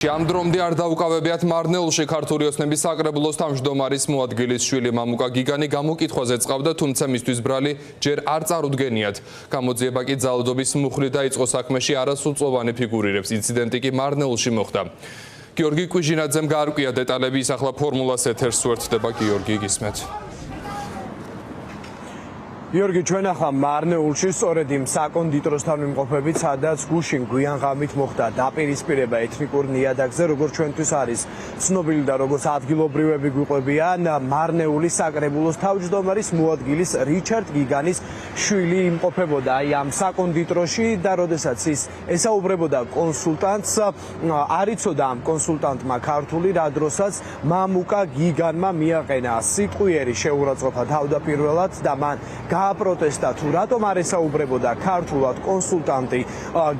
ამ დრომდე არ დაუკავებიათ მარნეულში ქართული ოცნების საკრებულოს თავმჯდომარის მოადგილის შვილი მამუკა გიგანი გამოკითხვაზე წყავდა, თუმცა მისთვის ბრალი ჯერ არ წარუდგენიათ. გამოძიება კი ძალადობის მუხლით დაიწყო საქმეში არასრულწლოვანი ფიგურირებს. ინციდენტი კი მარნეულში მოხდა. გიორგი კვიჟინაძემ გაარკვია დეტალები, ის ახლა ფორმულას ეთერს უერთდება. გიორგი, გისმენთ. გიორგი, ჩვენ ახლა მარნეულში სწორედ იმ საკონდიტროსთან ვიმყოფებით, სადაც გუშინ გვიან ღამით მოხდა დაპირისპირება ეთნიკურ ნიადაგზე, როგორც ჩვენთვის არის ცნობილი და როგორც ადგილობრივები გვიყვებიან, მარნეულის საკრებულოს თავმჯდომარის მოადგილის რიჩარდ გიგანის შვილი იმყოფებოდა ამ საკონდიტროში და როდესაც ის ესაუბრებოდა კონსულტანტს, არ იცოდა ამ კონსულტანტმა ქართული, რა დროსაც მამუკა გიგანმა მიაყენა სიტყვიერი შეურაცხყოფა თავდაპირველად და მან გააპროტესტა თუ რატომ არ ესაუბრებოდა ქართულად კონსულტანტი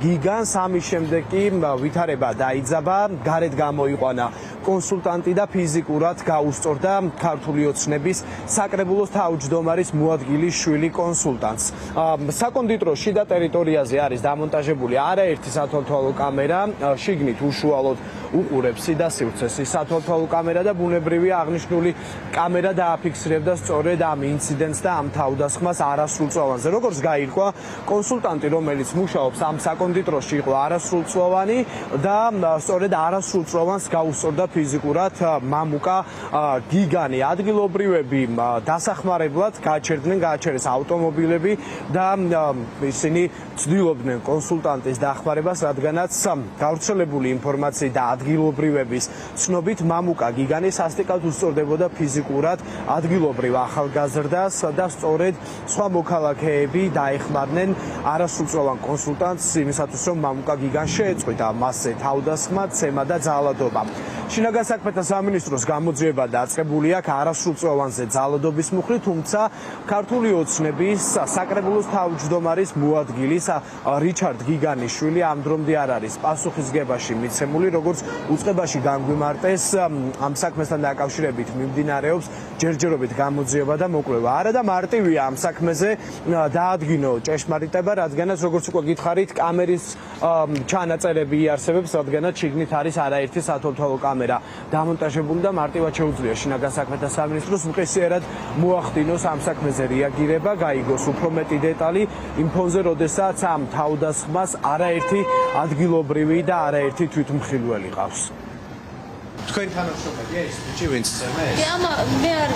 გიგანს. ამის შემდეგ კი ვითარება დაიძაბა, გარეთ გამოიყვანა კონსულტანტი და ფიზიკურად გაუსწორდა ქართული ოცნების საკრებულოს თავმჯდომარის მოადგილის შვილი კონსულტანტს. საკონდიტრო შიდა ტერიტორიაზე არის დამონტაჟებული არაერთი სათვალთვალო კამერა, შიგნით უშუალოდ უყურებს სიდა სივრცეს სათვალთვალო კამერა და ბუნებრივია აღნიშნული კამერა დააფიქსირებდა სწორედ ამ ინციდენტს და ამ თავდასხმას არასრულწლოვანზე. როგორც გაირკვა, კონსულტანტი, რომელიც მუშაობს ამ საკონდიტროში, იყო არასრულწლოვანი და სწორედ არასრულწლოვანს გაუსწორდა ფიზიკურად მამუკა გიგანი. ადგილობრივები დასახმარებლად გააჩერეს ავტომობილები და ისინი ცდილობდნენ კონსულტანტის დახმარებას, რადგანაც გავრცელებული ინფორმაციით და ადგილობრივების ცნობით მამუკა გიგანი სასტიკად უსწორდებოდა ფიზიკურად ადგილობრივ ახალგაზრდას და სწორედ სხვა მოქალაქეები დაეხმარნენ არასრულწლოვან კონსულტანტს იმისათვის, რომ მამუკა გიგანს შეეწყვიტა მასზე თავდასხმა, ცემა და ძალადობა. შინაგან საქმეთა სამინისტროს გამოძიება დაწყებული აქვს არასრულწლოვანზე ძალადობის მუხლით, თუმცა ქართული ოცნების საკრებულოს თავმჯდომარის მოადგილის რიჩარდ გიგანის შვილი ამ დრომდე არ არის პასუხისგებაში მიცემული, როგორც უწყებაში განგვიმარტეს ამ საქმესთან დაკავშირებით მიმდინარეობს ჯერჯერობით გამოძიება და მოკვლევა. არა და მარტივია ამ საქმეზე დაადგინო ჭეშმარიტება, რადგანაც როგორც უკვე გითხარით, კამერის ჩანაწერები იარსებებს, რადგანაც შიგნით არის არაერთი სათვალთვალო კამერა დამონტაჟებული და მარტივად შეუძლია შინაგან საქმეთა სამინისტროს მყისიერად მოახდინოს ამ საქმეზე რეაგირება, გაიგოს უფრო მეტი დეტალი იმ ფონზე, როდესაც ამ თავდასხმას არაერთი ადგილობრივი და არაერთი თვითმხილველი ყავს. თქვენ თანამშრომელია ის ბიჭი, ვინც წერმეს? კი, ამა მე არ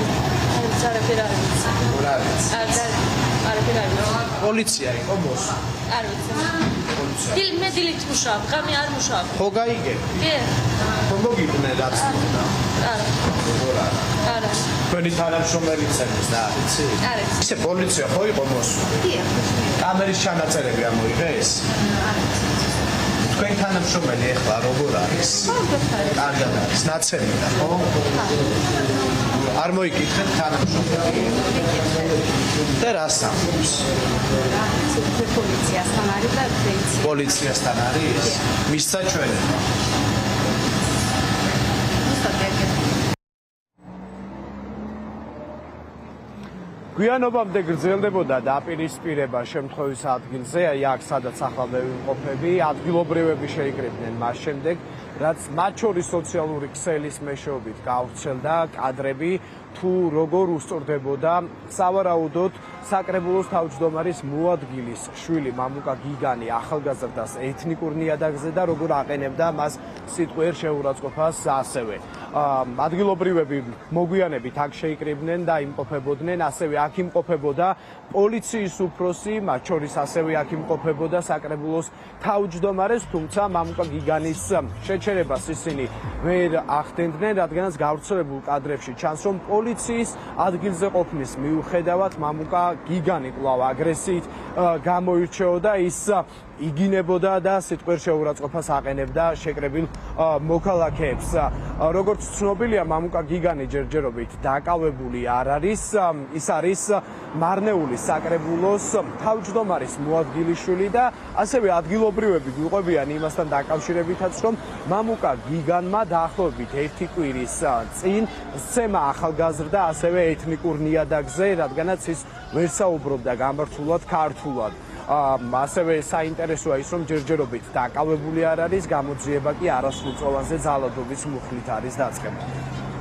არაფერ არ ვიცი. არაფერ არ ვიცი. პოლიცია იყო მოსული. არ ვიცი. მე დილით მუშაობ, ღამე არ მუშაობ. ხო გაიგე? კი. ხო მოგიყვნენ რაც მოხდა? არა. არა. თქვენი თანამშრომელი წერმეს და იცი? არ ვიცი. ისე პოლიცია ხო იყო მოსული? კი. კამერის ჩანაწერები ამოიღეს? თქვენ თანამშრომელი ეხლა როგორ არის? კარგად არის, ნაცემია, ხო? არ მოიკითხეთ თანამშრომელი? და რას ამბობს? პოლიციასთან არის და პოლიციასთან არის? მისცა ჩვენება? გვიანობამდე გრძელდებოდა დაპირისპირება შემთხვევის ადგილზე, აქ სადაც ახლა მე ვიმყოფები, ადგილობრივები შეიკრიბნენ მას შემდეგ, რაც მათ შორის სოციალური ქსელის მეშვეობით გავრცელდა კადრები, თუ როგორ უსწორდებოდა სავარაუდოდ საკრებულოს თავმჯდომარის მოადგილის შვილი მამუკა გიგანი ახალგაზრდას ეთნიკურ ნიადაგზე და როგორ აყენებდა მას სიტყვიერ შეურაცხყოფას ასევე. ადგილობრივები მოგვიანებით აქ შეიკრიბნენ და იმყოფებოდნენ, ასევე აქ იმყოფებოდა პოლიციის უფროსი, მათ შორის ასევე აქ იმყოფებოდა საკრებულოს თავმჯდომარეს, თუმცა მამუკა გიგანის შეჩერებას ისინი ვერ ახდენდნენ, რადგანაც გავრცელებულ კადრებში ჩანს, რომ პოლიციის ადგილზე ყოფნის მიუხედავად მამუკა გიგანი კვლავ აგრესიით გამოირჩეოდა, ის იგინებოდა და სიტყვიერ შეურაცხყოფას აყენებდა შეკრებილ მოქალაქეებს. როგორც ცნობილია, მამუკა გიგანი ჯერჯერობით დაკავებული არ არის, ის არის მარნეულის საკრებულოს თავმჯდომარის მოადგილის შვილი და ასევე ადგილობრივები გვიყვებიან იმასთან დაკავშირებითაც, რომ მამუკა გიგანმა დაახლოებით ერთი კვირის წინ სცემა ახალგაზრდა ასევე ეთნიკურ ნიადაგზე, რადგანაც ის ვერ საუბრობდა გამართულად ქართულად. ასევე საინტერესოა ის, რომ ჯერჯერობით დაკავებული არ არის, გამოძიება კი არასრულწლოვანზე ძალადობის მუხლით არის დაწყებული.